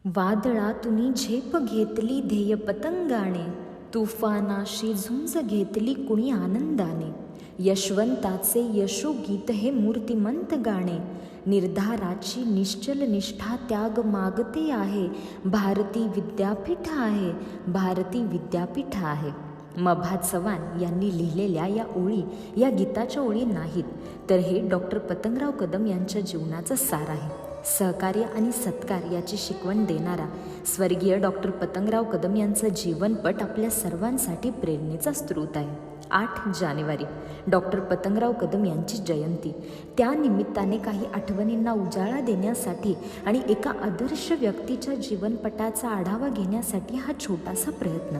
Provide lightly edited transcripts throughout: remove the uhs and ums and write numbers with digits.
वादळातून झेप घेतली ध्येय पतंगाने, तुफानाशी झुंज घेतली कुणी आनंदाने. यशवंताचे यशोगीत हे मूर्तिमंत गाणे, निर्धाराची निश्चल निष्ठा त्याग मागते आहे. भारती विद्यापीठ आहे, भारती विद्यापीठ आहे. मभा चव्हाण यांनी लिहिलेल्या या ओळी या गीताच्या ओळी नाहीत, तर हे डॉक्टर पतंगराव कदम यांच्या जीवनाचा सार आहे. सहकार्य आणि सत्कार याची शिकवण देणारा स्वर्गीय डॉक्टर पतंगराव कदम यांचा जीवनपट आपल्या सर्वांसाठी प्रेरणेचा स्रोत आहे. 8 जानेवारी डॉक्टर पतंगराव कदम यांची जयंती. त्या निमित्ताने काही आठवणींना उजाळा देण्यासाठी आणि एका आदर्श व्यक्तीच्या जीवनपटाचा आढावा घेण्यासाठी हा छोटासा प्रयत्न.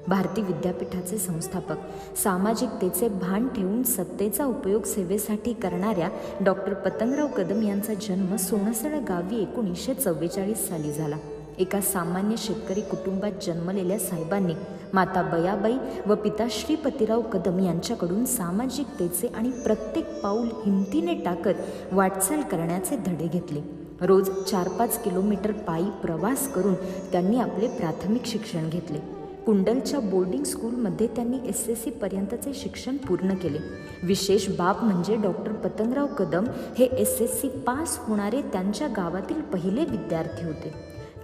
भारती विद्यापीठाचे संस्थापक, सामाजिकतेचे भान ठेवून सत्तेचा उपयोग सेवेसाठी करणाऱ्या डॉक्टर पतंगराव कदम यांचा जन्म सोनसड गावी 1944 साली झाला. एका सामान्य शेतकरी कुटुंबात जन्मलेल्या साहेबांनी माता बयाबाई व पिता श्रीपतीराव कदम यांच्याकडून सामाजिकतेचे आणि प्रत्येक पाऊल हिमतीने टाकत वाटचाल करण्याचे धडे घेतले. रोज 4-5 किलोमीटर पायी प्रवास करून त्यांनी आपले प्राथमिक शिक्षण घेतले. कुंडलच्या बोर्डिंग स्कूलमध्ये त्यांनी SSC पर्यंतचे शिक्षण पूर्ण केले. विशेष बाब म्हणजे डॉक्टर पतंगराव कदम हे SSC पास होणारे त्यांच्या गावातील पहिले विद्यार्थी होते.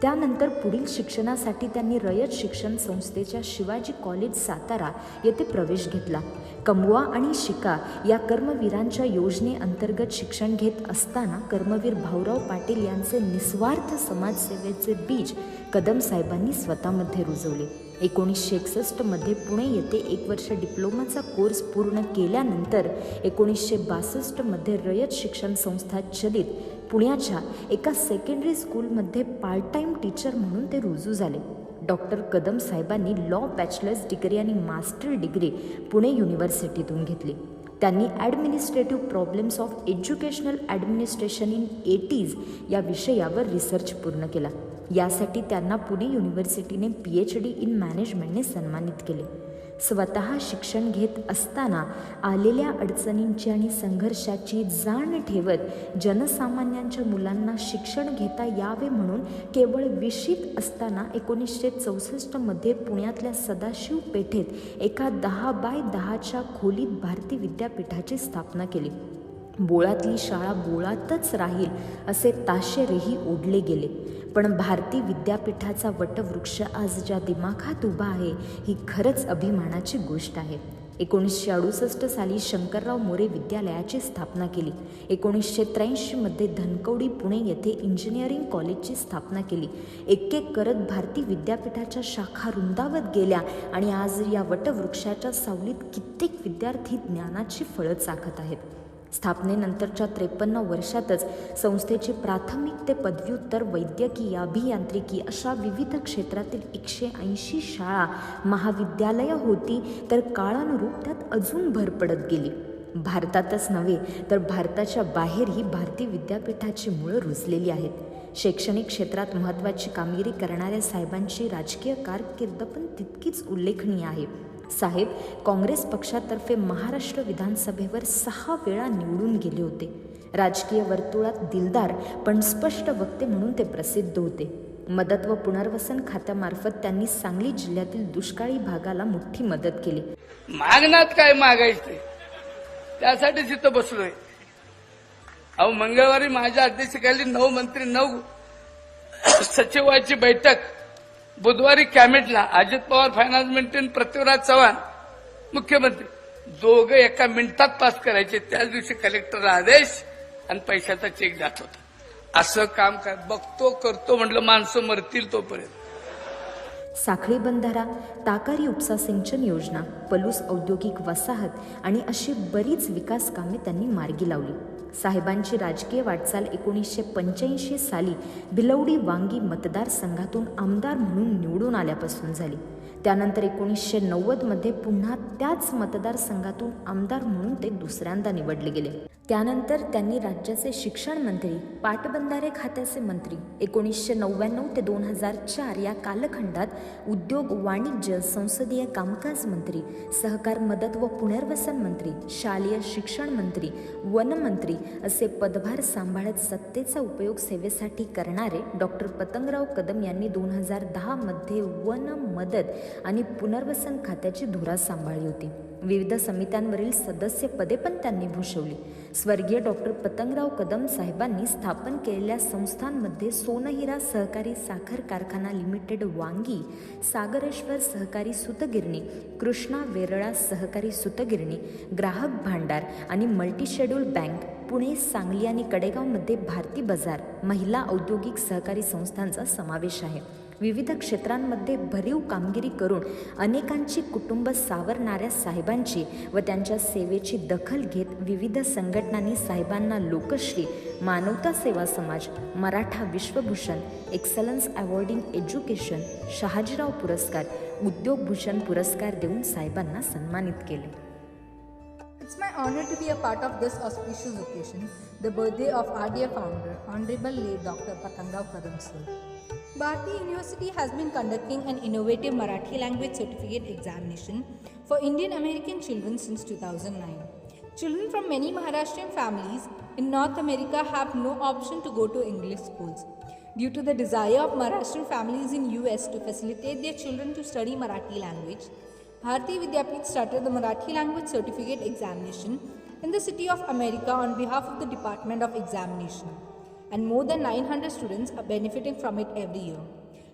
त्यानंतर पुढील शिक्षणासाठी त्यांनी रयत शिक्षण संस्थेच्या शिवाजी कॉलेज सातारा येथे प्रवेश घेतला. कमवा आणि शिका या कर्मवीरांच्या योजनेअंतर्गत शिक्षण घेत असताना कर्मवीर भाऊराव पाटील यांचे निस्वार्थ समाजसेवेचे बीज कदम साहेबांनी स्वतःमध्ये रुजवले. 1961 मध्ये पुणे येथे 1 वर्ष डिप्लोमाचा कोर्स पूर्ण केल्यानंतर 1962 मध्ये रयत शिक्षण संस्था चलित पुण्याच्या एका सेकंडरी स्कूलमध्ये पार्ट टाईम टीचर म्हणून ते रुजू झाले. डॉक्टर कदम साहेबांनी लॉ बॅचलर्स डिग्री आणि मास्टर डिग्री पुणे युनिव्हर्सिटीतून घेतली. त्यांनी administrative problems of educational administration in 80s या विषयावर रिसर्च पूर्ण केला. यासाठी त्यांना पुणे युनिव्हर्सिटीने PhD इन मॅनेजमेंटने सन्मानित केले. स्वतः शिक्षण घेत असताना आलेल्या अडचणींची आणि संघर्षाची जाण ठेवत जनसामान्यांच्या मुलांना शिक्षण घेता यावे म्हणून केवळ विशीत असताना 1964 मध्ये पुण्यातल्या सदाशिव पेठेत एका 10x10 खोलीत भारती विद्यापीठाची स्थापना केली. बोळातली शाळा बोळातच राहील असे ताशेरेही ओढले गेले, पण भारती विद्यापीठाचा वटवृक्ष आज ज्या दिमाखात उभा आहे ही खरंच अभिमानाची गोष्ट आहे. 1968 साली शंकरराव मोरे विद्यालयाची स्थापना केली. 1983 मध्ये धनकवडी पुणे येथे इंजिनिअरिंग कॉलेजची स्थापना केली. एक करत भारती विद्यापीठाच्या शाखा रुंदावत गेल्या आणि आज या वटवृक्षाच्या सावलीत कित्येक विद्यार्थी ज्ञानाची फळं चाखत आहेत. स्थापनेनंतरच्या 53 वर्षातच संस्थेची प्राथमिक ते पदव्युत्तर, वैद्यकीय, अभियांत्रिकी अशा विविध क्षेत्रातील 180 शाळा, महाविद्यालयं होती, तर काळानुरूप त्यात अजून भर पडत गेली. भारतातच नव्हे तर भारताच्या बाहेरही भारती विद्यापीठाची मुळं रुजलेली आहेत. शैक्षणिक क्षेत्रात महत्त्वाची कामगिरी करणाऱ्या साहेबांची राजकीय कारकीर्द पण तितकीच उल्लेखनीय आहे. साहेब काँग्रेस पक्षातर्फे महाराष्ट्र विधानसभेवर 6 वेळा निवडून गेले होते. राजकीय वर्तुळात दिलदार पण स्पष्ट वक्ते म्हणून ते प्रसिद्ध होते. मदत व पुनर्वसन खात्यामार्फत त्यांनी सांगली जिल्ह्यातील दुष्काळी भागाला मोठी मदत केली. मागण्यात काय मागायचं त्यासाठी तिथं बसलोय. अहो, मंगळवारी माझ्या अध्यक्षतेखाली 9 मंत्री 9 सचिवाची बैठक, बुधवारी कॅबिनेटला अजित पवार फायनान्स मिनिस्टर, पृथ्वीराज चव्हाण मुख्यमंत्री, दोघं एका मिनिटात पास करायचे. त्याच दिवशी कलेक्टरला आदेश आणि पैशाचा चेक जात होता. असं काम काय बघतो करतो म्हटलं, माणसं मरतील तोपर्यंत. साखळी बंधारा, ताकारी उपसा सिंचन योजना, पलूस औद्योगिक वसाहत आणि अशी बरीच विकास कामे त्यांनी मार्गी लावली. साहेबांची राजकीय वाटचाल 1985 साली भिलवडी वांगी मतदारसंघातून आमदार म्हणून निवडून आल्यापासून झाली. त्यानंतर 1990 मध्ये पुन्हा त्याच मतदारसंघातून आमदार म्हणून ते दुसऱ्यांदा निवडले गेले. त्यानंतर त्यांनी राज्याचे शिक्षण मंत्री, पाटबंधारे खात्याचे मंत्री, 1999 ते 2004 या कालखंडात उद्योग, वाणिज्य, संसदीय कामकाज मंत्री, सहकार, मदत व पुनर्वसन मंत्री, शालेय शिक्षण मंत्री, वनमंत्री असे पदभार सांभाळत सत्तेचा उपयोग सेवेसाठी करणारे डॉक्टर पतंगराव कदम यांनी 2010 मध्ये वन, मदत आणि पुनर्वसन खात्याची धुरा सांभाळली होती. विविध समित्यांवरील सदस्यपदे पण त्यांनी भूषवली. स्वर्गीय डॉक्टर पतंगराव कदम साहेबांनी स्थापन केलेल्या संस्थांमध्ये सोनहिरा सहकारी साखर कारखाना लिमिटेड वांगी, सागरेश्वर सहकारी सूतगिरणी, कृष्णा वेरळा सहकारी सूतगिरणी, ग्राहक भांडार आणि मल्टीशेड्यूल बँक, पुणे, सांगली आणि कडेगावमध्ये भारती बाजार, महिला औद्योगिक सहकारी संस्थांचा समावेश आहे. विविध क्षेत्रांमध्ये भरीव कामगिरी करून अनेकांची कुटुंब सावरणाऱ्या साहेबांची व त्यांच्या सेवेची दखल घेत विविध संघटनांनी साहेबांना लोकश्री, मानवता सेवा समाज, मराठा विश्वभूषण, excellence award in education, Shahajirao पुरस्कार, उद्योगभूषण पुरस्कार देऊन साहेबांना सन्मानित केले. It's my honor to be a part of this auspicious occasion, the birthday of our dear founder, Honorable late Dr. Patangrao Kadam sir. Bharati University has been conducting an innovative Marathi language certificate examination for Indian American children since 2009. Children from many Maharashtrian families in North America have no option to go to English schools. Due to the desire of Maharashtrian families in US to facilitate their children to study Marathi language, Bharati Vidyapith started the Marathi language certificate examination in the city of America on behalf of the Department of Examination. And more than 900 students are benefiting from it every year.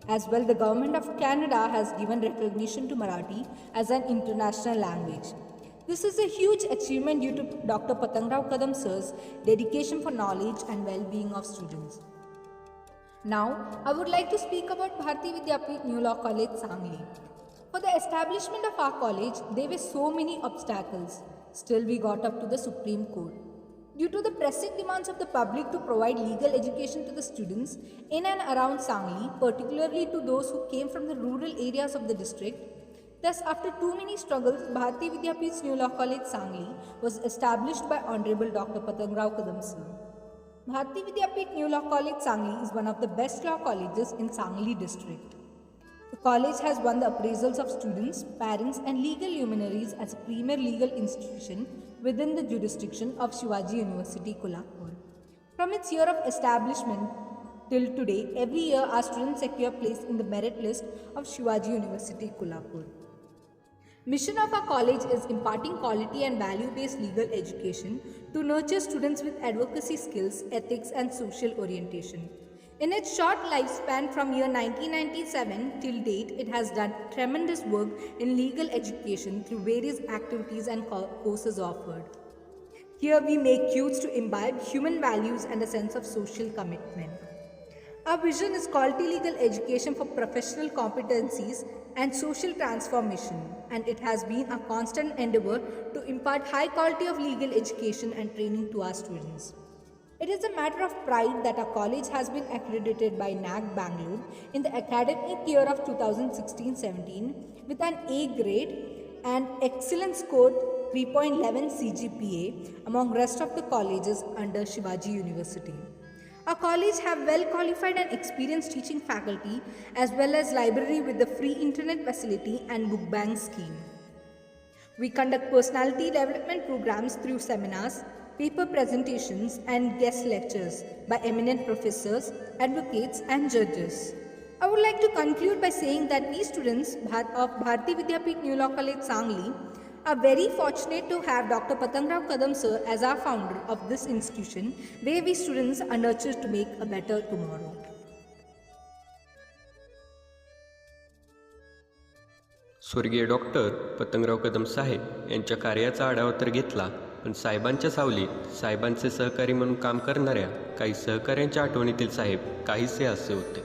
As well, the government of Canada has given recognition to Marathi as an international language. This is a huge achievement due to Dr. Patangrao Kadam sir's dedication for knowledge and well-being of students. Now, I would like to speak about Bharati Vidyapith New Law College, Sangli. For the establishment of our college, there were so many obstacles. Still, we got up to the Supreme Court. Due to the pressing demands of the public to provide legal education to the students in and around Sangli, particularly to those who came from the rural areas of the district, thus after too many struggles, Bharati Vidyapith New Law College, Sangli was established by Honorable Dr. Patangrao Kadam sir. Bharati Vidyapith New Law College, Sangli is one of the best law colleges in Sangli district. The college has won the appraisals of students, parents and legal luminaries as a premier legal institution within the jurisdiction of Shivaji University, Kolhapur. From its year of establishment till today, every year our students secure place in the merit list of Shivaji University, Kolhapur. Mission of our college is imparting quality and value-based legal education to nurture students with advocacy skills, ethics and social orientation. In its short lifespan from year 1997 till date, it has done tremendous work in legal education through various activities and courses offered. Here we make youths to imbibe human values and a sense of social commitment. Our vision is quality legal education for professional competencies and social transformation, and it has been a constant endeavor to impart high quality of legal education and training to our students. It is a matter of pride that our college has been accredited by NAC Bangalore in the academic year of 2016-17 with an A grade and excellence score 3.11 CGPA among rest of the colleges under Shivaji University. Our college have well qualified and experienced teaching faculty as well as library with the free internet facility and book bank scheme. We conduct personality development programs through seminars, paper presentations and guest lectures by eminent professors, advocates and judges. I would like to conclude by saying that we students of Bharati Vidyapith New Law College, Sangli are very fortunate to have Dr. Patangrao Kadam sir as our founder of this institution where we students are nurtured to make a better tomorrow. स्वर्गीय doctor Patangrao Kadam साहेब यांच्या कार्याचा आढावा तर घेतला, पण साहेबांच्या सावलीत साहेबांचे सहकारी म्हणून काम करणाऱ्या काही सहकाऱ्यांच्या आठवणीतील साहेब काहीसे असे होते.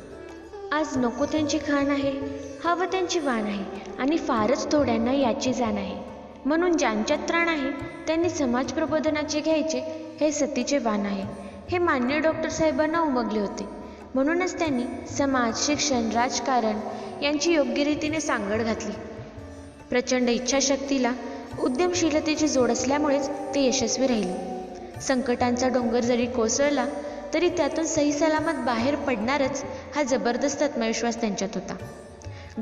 आज नको त्यांची खाण आहे, हवं त्यांची वाण आहे आणि फारच थोड्यांना याची जाण आहे. म्हणून ज्यांच्यात त्राण आहे त्यांनी समाज प्रबोधनाचे घ्यायचे हे सतीचे वाण आहे. हे मान्य डॉक्टर साहेबांना उमगले होते. म्हणूनच त्यांनी समाज, शिक्षण, राजकारण यांची योग्य रीतीने सांगड घातली. प्रचंड इच्छाशक्तीला उद्यमशीलतेची जोड असल्यामुळेच ते यशस्वी राहिले. संकटांचा डोंगर जरी कोसळला तरी त्यातून सही सलामत बाहेर पडणारच हा जबरदस्त आत्मविश्वास त्यांच्यात होता.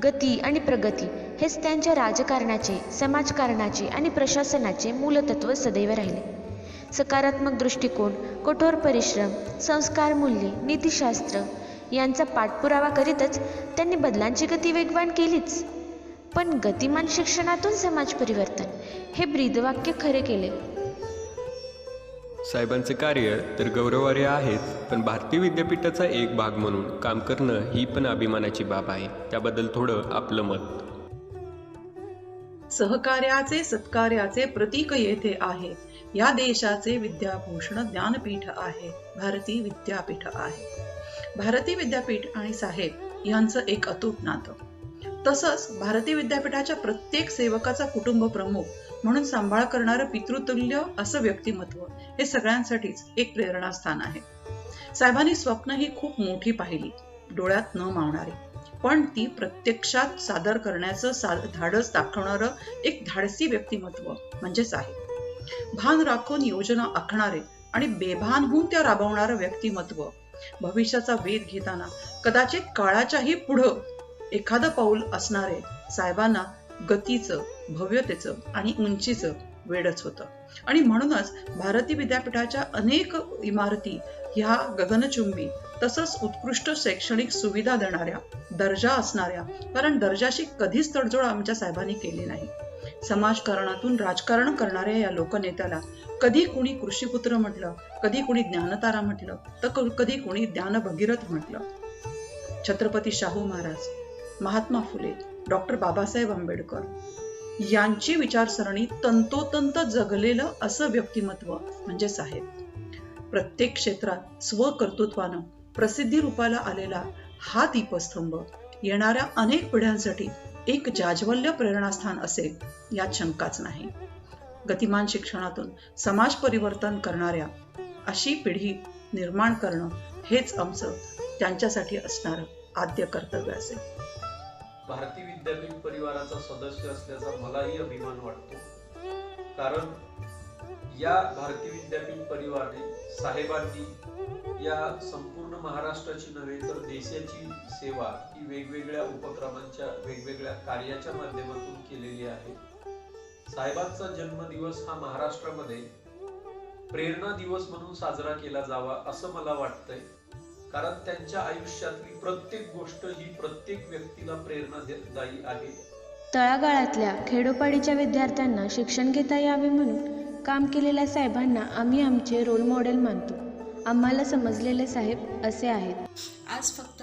गती आणि प्रगती हेच त्यांच्या राजकारणाचे, समाजकारणाचे आणि प्रशासनाचे मूलतत्व सदैव राहिले. सकारात्मक दृष्टिकोन, कठोर परिश्रम, संस्कार मूल्ये, नीतिशास्त्र यांचा पाठपुरावा करीतच त्यांनी बदलांची गती वेगवान केलीच. पण गतिमान शिक्षणातून समाज परिवर्तन हे ब्रीदवाक्य खरे केले. साहेबांचे कार्य तर गौरवार्ह आहेच, पण भारतीय विद्यापीठाचा एक भाग म्हणून काम करणं ही पण अभिमानाची बाब आहे. त्याबद्दल थोडं आपलं मत. सहकार्याचे सत्कार्याचे प्रतीक येथे आहे. या देशाचे विद्याभूषण ज्ञानपीठ आहे. भारती विद्यापीठ आहे. भारती विद्यापीठ आणि साहेब यांचं एक अतूट नातं. तसंच भारती विद्यापीठाच्या प्रत्येक सेवकाचा कुटुंब प्रमुख म्हणून सांभाळ करणारं पितृतुल्य असं व्यक्तिमत्व हे सगळ्यांसाठीच एक प्रेरणास्थान आहे. साहेबांनी स्वप्न ही खूप मोठी पाहिली, डोळ्यात न मावणारी, पण ती प्रत्यक्षात सादर करण्याचं धाडस दाखवणारं एक धाडसी व्यक्तिमत्व म्हणजे साहेब. भान राखून योजना आखणारे आणि बेभान होऊन त्या राबवणारं व्यक्तिमत्व. भविष्याचा वेध घेताना कदाचित काळाच्याही पुढं एखादं पाऊल असणारे साहेबांना गतीचं, भव्यतेचं आणि उंचीचं वेडच होतं. आणि म्हणूनच भारती विद्यापीठाच्या अनेक इमारती ह्या गगनचुंबी, तसंच उत्कृष्ट शैक्षणिक सुविधा देणाऱ्या, दर्जा असणाऱ्या, कारण दर्जाशी कधीच तडजोड आमच्या साहेबांनी केली नाही. समाजकारणातून राजकारण करणाऱ्या या लोकनेत्याला कधी कुणी कृषीपुत्र म्हटलं, कधी कुणी ज्ञानतारा म्हटलं, तर कधी कुणी ज्ञानभगीरथ म्हटलं. छत्रपती शाहू महाराज, महात्मा फुले, डॉक्टर बाबासाहेब आंबेडकर यांची विचारसरणी तंतोतंत जगलेलं असं व्यक्तिमत्व म्हणजे साहेब. प्रत्येक क्षेत्रात स्वकर्तृत्वानं प्रसिद्धी रूपाला आलेला हा दीपस्तंभ येणाऱ्या अनेक पिढ्यांसाठी एक जाज्वल्य प्रेरणास्थान असेल यात शंकाच नाही. गतिमान शिक्षणातून समाज परिवर्तन करणाऱ्या अशी पिढी निर्माण करणं हेच आमचं त्यांच्यासाठी असणारं आद्य कर्तव्य असेल. भारती विद्यापीठ परिवाराचा सदस्य असल्याचा मलाही अभिमान वाटतो. कारण या भारती विद्यापीठ परिवाराने, साहेबांनी या संपूर्ण महाराष्ट्राची नव्हे तर देशाची सेवा ही वेगवेगळ्या उपक्रमांच्या, वेगवेगळ्या कार्याच्या माध्यमातून केलेली आहे. साहेबांचा जन्मदिवस हा महाराष्ट्रामध्ये प्रेरणा दिवस म्हणून साजरा केला जावा असं मला वाटतंय. कारण त्यांच्या आयुष्यातली प्रत्येक गोष्ट ही प्रत्येक व्यक्तीला प्रेरणादायी आहे. तळागाळातल्या खेडोपाडीच्या विद्यार्थ्यांना शिक्षण घेता यावे म्हणून काम केलेल्या साहेबांना आम्ही आमचे रोल मॉडेल मानतो. आम्हाला समजलेले साहेब असे आहेत. आज फक्त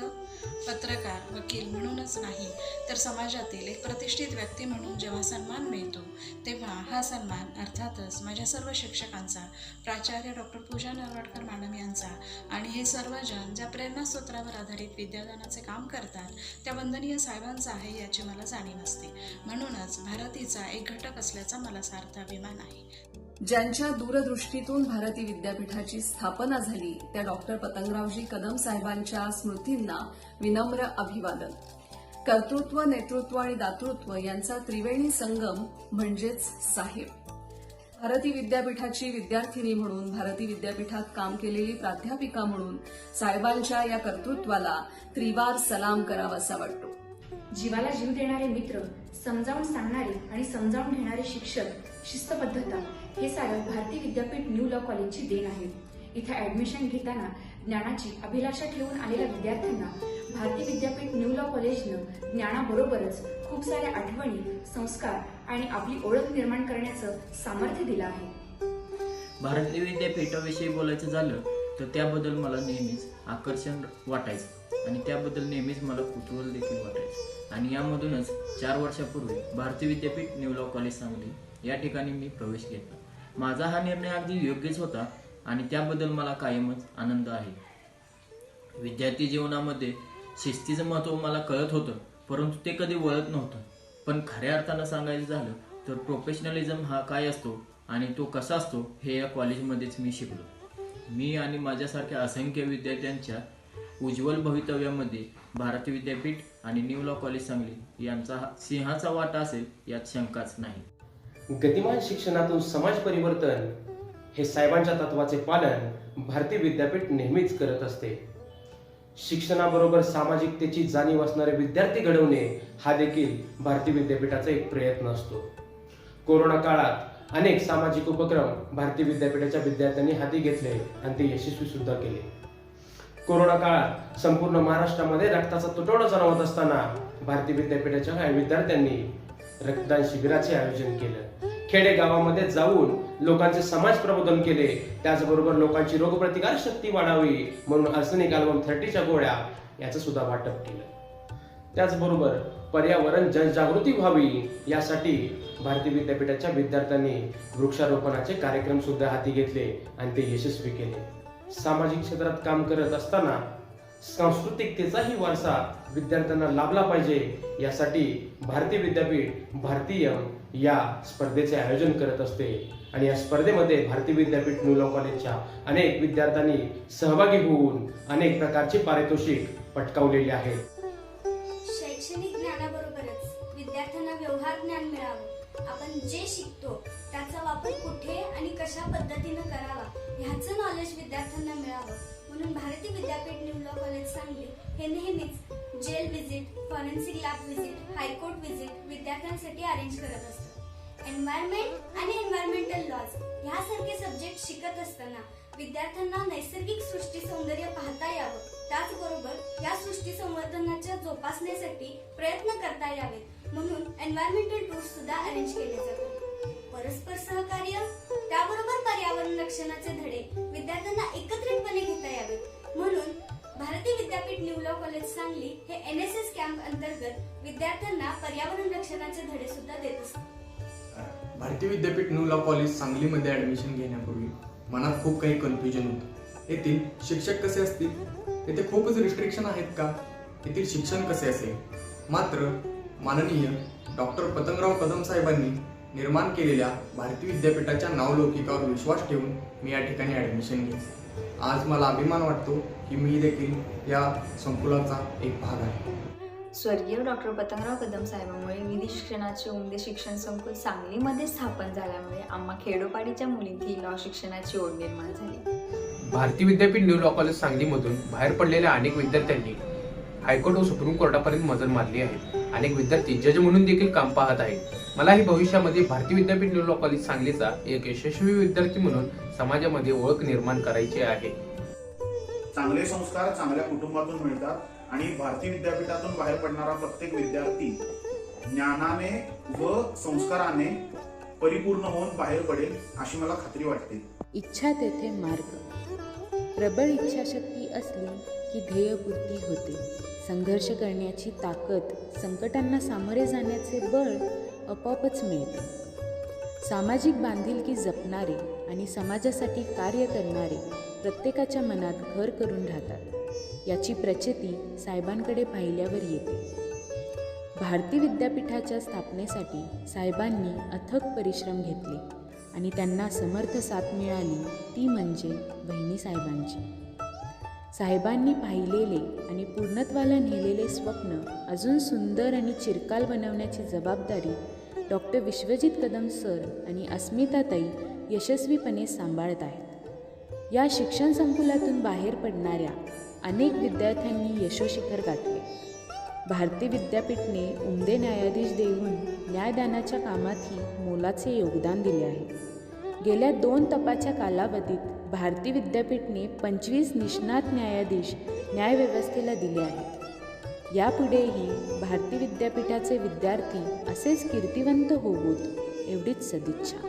पत्रकार, वकील म्हणूनच नाही तर समाजातील एक प्रतिष्ठित व्यक्ती म्हणून जेव्हा सन्मान मिळतो तेव्हा हा सन्मान अर्थातच माझ्या सर्व शिक्षकांचा, प्राचार्य डॉक्टर पूजा नरवाडकर मॅडम यांचा आणि हे सर्वजण ज्या प्रेरणास्त्रोतावर आधारित विद्यादानाचे काम करतात त्या वंदनीय साहेबांचा आहे याची मला जाणीव असते. म्हणूनच भारतीचा एक घटक असल्याचा मला सार्थ अभिमान आहे. ज्यांच्या दूरदृष्टीतून भारती विद्यापीठाची स्थापना झाली त्या डॉक्टर पतंगरावजी कदम साहेबांच्या स्मृतींना विनम्र अभिवादन. कर्तृत्व, नेतृत्व आणि दातृत्व यांचा त्रिवेणी संगम म्हणजेच साहेब. भारती विद्यापीठाची विद्यार्थिनी म्हणून, भारती विद्यापीठात काम केलेली प्राध्यापिका म्हणून साहेबांच्या या कर्तृत्वाला त्रिवार सलाम करावासा वाटतो. जीवाला जीव देणारे मित्र, समजावून सांगणारे आणि समजावून घेणारे शिक्षक, शिस्तबद्धता हे सारं भारती विद्यापीठ न्यू लॉ कॉलेजची देण आहे. इथे ऍडमिशन घेताना ज्ञानाची अभिलाषा ठेवून आलेल्या विद्यार्थ्यांना भारती विद्यापीठ न्यू लॉ कॉलेजनं ज्ञानाबरोबरच खूप साऱ्या आठवणी, संस्कार आणि आपली ओळख निर्माण करण्याचं सामर्थ्य दिलं आहे. भारती विद्यापीठाविषयी बोलायचं झालं तर त्याबद्दल मला नेहमीच आकर्षण वाटायचं आणि त्याबद्दल नेहमीच मला कुतूहल देखील वाटायचं. आणि यामधूनच 4 वर्षापूर्वी Bharati Vidyapeeth new law college Sangli या ठिकाणी मी प्रवेश घेतला. माझा हा निर्णय अगदी योग्यच होता आणि त्याबद्दल मला कायमच आनंद आहे. विद्यार्थी जीवनामध्ये शिस्तीचं महत्त्व मला कळत होतं, परंतु ते कधी वळत नव्हतं. पण खऱ्या अर्थानं सांगायचं झालं तर प्रोफेशनलिझम हा काय असतो आणि तो कसा असतो हे या कॉलेजमध्येच मी शिकलो. मी आणि माझ्यासारख्या असंख्य विद्यार्थ्यांच्या उज्ज्वल भवितव्यामध्ये भारती विद्यापीठ आणि न्यू लॉ कॉलेज सांगली यांचा सिंहाचा वाटा असेल यात शंकाच नाही. गतिमान शिक्षणातून समाज परिवर्तन हे साहेबांच्या तत्वाचे पालन भारती विद्यापीठ नेहमीच करत असते. शिक्षणाबरोबर सामाजिकतेची जाणीव असणारे विद्यार्थी घडवणे हा देखील भारती विद्यापीठाचा एक प्रयत्न असतो. कोरोना काळात अनेक सामाजिक उपक्रम भारती विद्यापीठाच्या विद्यार्थ्यांनी हाती घेतले आणि ते यशस्वी सुद्धा केले. कोरोना काळात संपूर्ण महाराष्ट्रामध्ये रक्ताचा तुटवडा जाणवत असताना भारती विद्यापीठाच्या काही विद्यार्थ्यांनी रक्तदान शिबिराचे आयोजन केलं. खेडे गावामध्ये जाऊन लोकांचे समाज प्रबोधन केले. त्याचबरोबर लोकांची रोगप्रतिकार शक्ती वाढावी म्हणून आर्सेनिक अल्बम 30च्या गोळ्या याचं सुद्धा वाटप केलं. त्याचबरोबर पर्यावरण जनजागृती व्हावी यासाठी भारती विद्यापीठाच्या विद्यार्थ्यांनी वृक्षारोपणाचे कार्यक्रम सुद्धा हाती घेतले आणि ते यशस्वी केले. सामाजिक क्षेत्रात काम करत असताना सांस्कृतिकतेचाही वारसा विद्यार्थ्यांना लाभला पाहिजे यासाठी भारती विद्यापीठ भारतीय या स्पर्धेचे आयोजन करत असते आणि या स्पर्धेमध्ये भारती विद्यापीठ न्यू लॉ कॉलेजच्या अनेक विद्यार्थ्यांनी सहभागी होऊन अनेक प्रकारचे पारितोषिक पटकावलेले आहेत. शैक्षणिक ज्ञानाबरोबरच विद्यार्थ्यांना व्यवहार ज्ञान मिळावं. आपण जे शिकतो त्याचा वापर कुठे आणि कशा पद्धतीनं करावा ह्याचं नॉलेज विद्यार्थ्यांना मिळावं म्हणून Bharati Vidyapeeth new law college Sangli हे नेहमीच jail visit, forensic lab visit, high court visit विद्यार्थ्यांसाठी अरेंज करत असतं. एन्व्हायरमेंट आणि एन्व्हायरमेंटल लॉज ह्यासारखे सब्जेक्ट शिकत असताना विद्यार्थ्यांना नैसर्गिक सृष्टी सौंदर्य पाहता यावं, त्याचबरोबर या सृष्टी संवर्धनाच्या जोपासनेसाठी प्रयत्न करता यावेत म्हणून एन्व्हायरमेंटल टूर्स सुद्धा अरेंज केले जातात. परस्पर सहकार्य त्याबरोबर पर्यावरण रक्षणाचे धडे विद्यार्थ्यांना एकत्रितपणे घेता यावेत म्हणून Bharati Vidyapeeth new law college Sangli हे NSS कॅम्प अंतर्गत विद्यार्थ्यांना पर्यावरण रक्षणाचे धडे सुद्धा देत असतात. Bharati Vidyapeeth new law college सांगलीमध्ये ऍडमिशन घेण्यापूर्वी मनात खूप काही कन्फ्युजन होतं. येथील शिक्षक कसे असतील, येथे खूपच रिस्ट्रिक्शन आहेत का, येथील शिक्षण कसे असेल. मात्र माननीय डॉक्टर पतंगराव कदम साहेबांनी निर्माण केलेल्या भारती विद्यापीठाच्या नावलौकिकावर विश्वास ठेवून मी या ठिकाणी ऍडमिशन घेतले. आज मला अभिमान वाटतो की मी देखील या संकुलाचा एक भाग आहे. स्वर्गीय डॉक्टर पतंगराव कदम साहेबांमुळे विधी शिक्षणाचे उमदे शिक्षण संकुल सांगलीमध्ये स्थापन झाल्यामुळे आम्हा खेडोपाडीच्या मुलींची लॉ शिक्षणाची ओढ निर्माण झाली. Bharati Vidyapeeth new law college सांगलीमधून बाहेर पडलेल्या अनेक विद्यार्थ्यांनी हायकोर्ट व सुप्रीम कोर्टापर्यंत मजल मारली आहे. अनेक विद्यार्थी जज म्हणून देखील काम पाहत आहेत. मलाही भविष्यामध्ये Bharati Vidyapeeth new law college सांगलीचा एक यशस्वी विद्यार्थी म्हणून समाजामध्ये ओळख निर्माण करायची आहे. चांगले संस्कार चांगल्या कुटुंबातून मिळतात आणि भारती विद्यापीठातून बाहेर पडणारा प्रत्येक विद्यार्थी ज्ञानाने व संस्काराने परिपूर्ण होऊन बाहेर पडेल अशी मला खात्री वाटते. इच्छा तेथे मार्ग. प्रबळ इच्छाशक्ती असली की ध्येयपूर्ती होते. संघर्ष करण्याची ताकद, संकटांना सामोरे जाण्याचे बळ आपोआपच मिळते. सामाजिक बांधिलकी जपणारे आणि समाजासाठी कार्य करणारे प्रत्येकाच्या मनात घर करून राहतात याची प्रचिती साहेबांकडे पाहिल्यावर येते. भारती विद्यापीठाच्या स्थापनेसाठी साहेबांनी अथक परिश्रम घेतले आणि त्यांना समर्थ साथ मिळाली ती म्हणजे बहिणी साहेबांची. साहेबांनी पाहिलेले आणि पूर्णत्वाला नेलेले स्वप्न अजून सुंदर आणि चिरकाल बनवण्याची जबाबदारी डॉक्टर विश्वजित कदम सर आणि अस्मिताताई यशस्वीपणे सांभाळत आहेत. या शिक्षण संकुलातून बाहेर पडणाऱ्या अनेक विद्यार्थ्यांनी यशोशिखर गाठले. भारती विद्यापीठने उमदे न्यायाधीश देऊन न्यायदानाच्या कामातही मोलाचे योगदान दिले आहे. गेल्या 2 तपाच्या कालावधीत भारती विद्यापीठने 25 निष्णात न्यायाधीश न्यायव्यवस्थेला दिले आहेत. यापुढेही भारती विद्यापीठाचे विद्यार्थी असेच कीर्तिवंत होवोत एवढीच सदिच्छा.